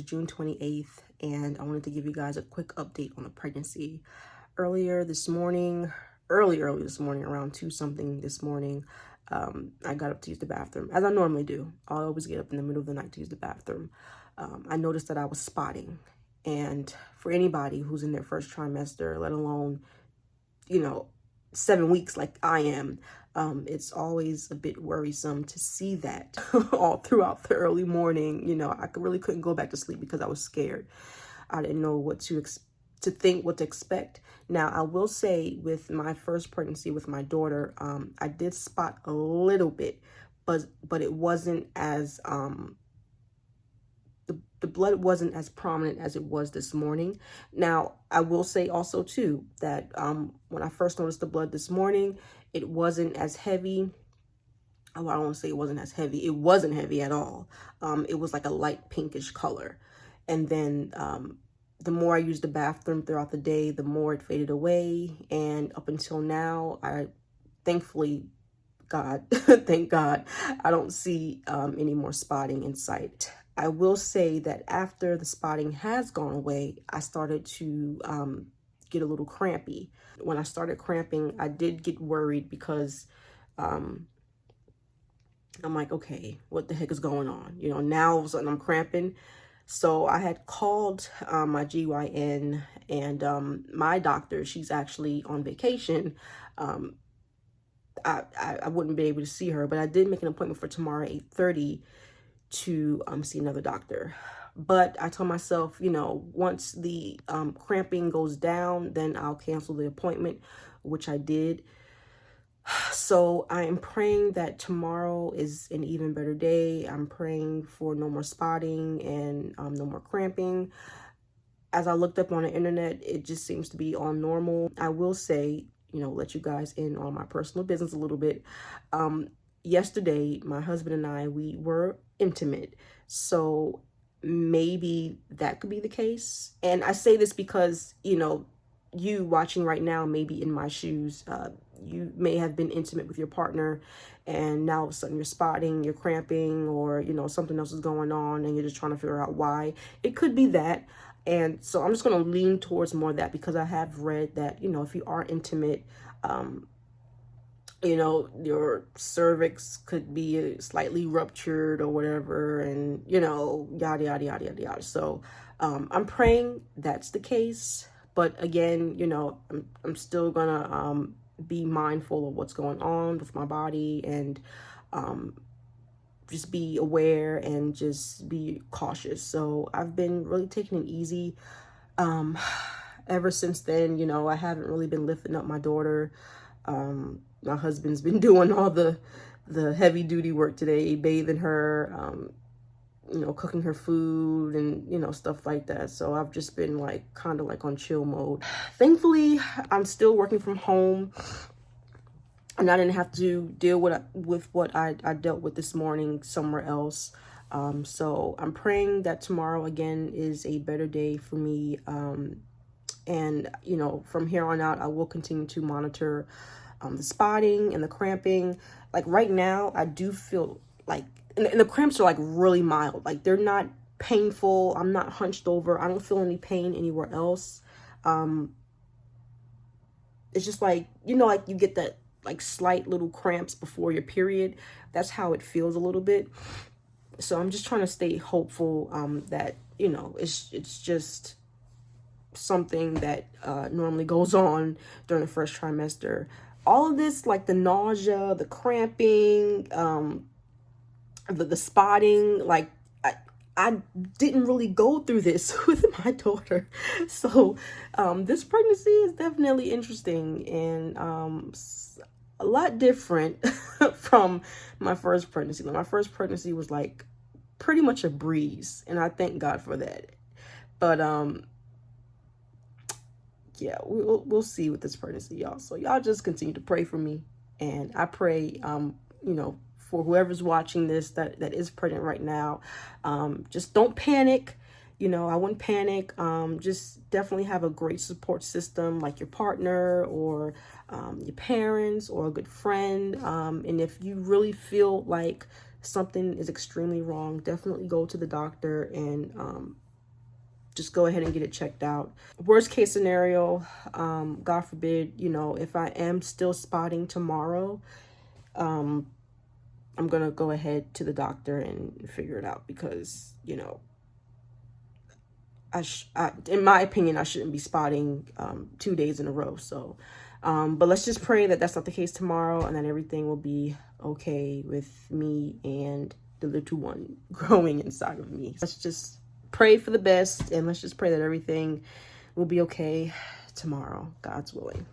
June 28th, and I wanted to give you guys a quick update on the pregnancy. Early this morning, around 2 something this morning, I got up to use the bathroom, as I normally do. I always get up in the middle of the night to use the bathroom. I noticed that I was spotting, and for anybody who's in their first trimester, let alone, 7 weeks like I am, it's always a bit worrisome to see that all throughout the early morning. I really couldn't go back to sleep because I was scared. I didn't know what to think, what to expect. Now, I will say with my first pregnancy with my daughter, I did spot a little bit, but it wasn't as, the blood wasn't as prominent as it was this morning. Now, I will say also too that when I first noticed the blood this morning, it wasn't as heavy. Oh, I don't want to say it wasn't as heavy. It wasn't heavy at all. It was like a light pinkish color. And then the more I used the bathroom throughout the day, the more it faded away. And up until now, thankfully, God, thank God, I don't see any more spotting in sight. I will say that after the spotting has gone away, I started to get a little crampy. When I started cramping, I did get worried because I'm like, okay, what the heck is going on? Now all of a sudden I'm cramping. So I had called my GYN, and my doctor, she's actually on vacation. I wouldn't be able to see her, but I did make an appointment for tomorrow at 8:30 to see another doctor. But I told myself, once the cramping goes down, then I'll cancel the appointment, which I did. So I am praying that tomorrow is an even better day. I'm praying for no more spotting and no more cramping. As I looked up on the internet, it just seems to be all normal. I will say, let you guys in on my personal business a little bit. Yesterday, my husband and I, we were intimate. So maybe that could be the case. And I say this because, you watching right now, maybe in my shoes, you may have been intimate with your partner, and now all of a sudden you're spotting, you're cramping, or, something else is going on and you're just trying to figure out why. It could be that. And so I'm just going to lean towards more of that, because I have read that, if you are intimate, your cervix could be slightly ruptured or whatever, and, yada, yada, yada, yada, yada. So I'm praying that's the case. But again, I'm still gonna be mindful of what's going on with my body, and just be aware and just be cautious. So I've been really taking it easy. Ever since then, I haven't really been lifting up my daughter. My husband's been doing all the heavy duty work today, bathing her, cooking her food and, stuff like that. So I've just been kind of on chill mode. Thankfully, I'm still working from home, and I didn't have to deal with what I dealt with this morning somewhere else. So I'm praying that tomorrow again is a better day for me. And, from here on out, I will continue to monitor the spotting and the cramping. Right now, I do feel and the cramps are really mild. They're not painful. I'm not hunched over. I don't feel any pain anywhere else. It's just you get that slight little cramps before your period. That's how it feels a little bit. So I'm just trying to stay hopeful that, it's just something that normally goes on during the first trimester. All of this, the nausea, the cramping, the spotting, I didn't really go through this with my daughter. So this pregnancy is definitely interesting, and a lot different from my first pregnancy. My first pregnancy was pretty much a breeze, and I thank God for that. But yeah, we'll see with this pregnancy, y'all. So y'all just continue to pray for me, and I pray for whoever's watching this that is pregnant right now. Just don't panic. I wouldn't panic. Just definitely have a great support system, like your partner or your parents or a good friend. And if you really feel like something is extremely wrong, definitely go to the doctor and just go ahead and get it checked out. Worst case scenario, God forbid, you know, if I am still spotting tomorrow, I'm gonna go ahead to the doctor and figure it out, because, you know, in my opinion, I shouldn't be spotting 2 days in a row. So, but let's just pray that that's not the case tomorrow, and that everything will be okay with me and the little one growing inside of me. Let's just pray for the best, and let's just pray that everything will be okay tomorrow, God's willing.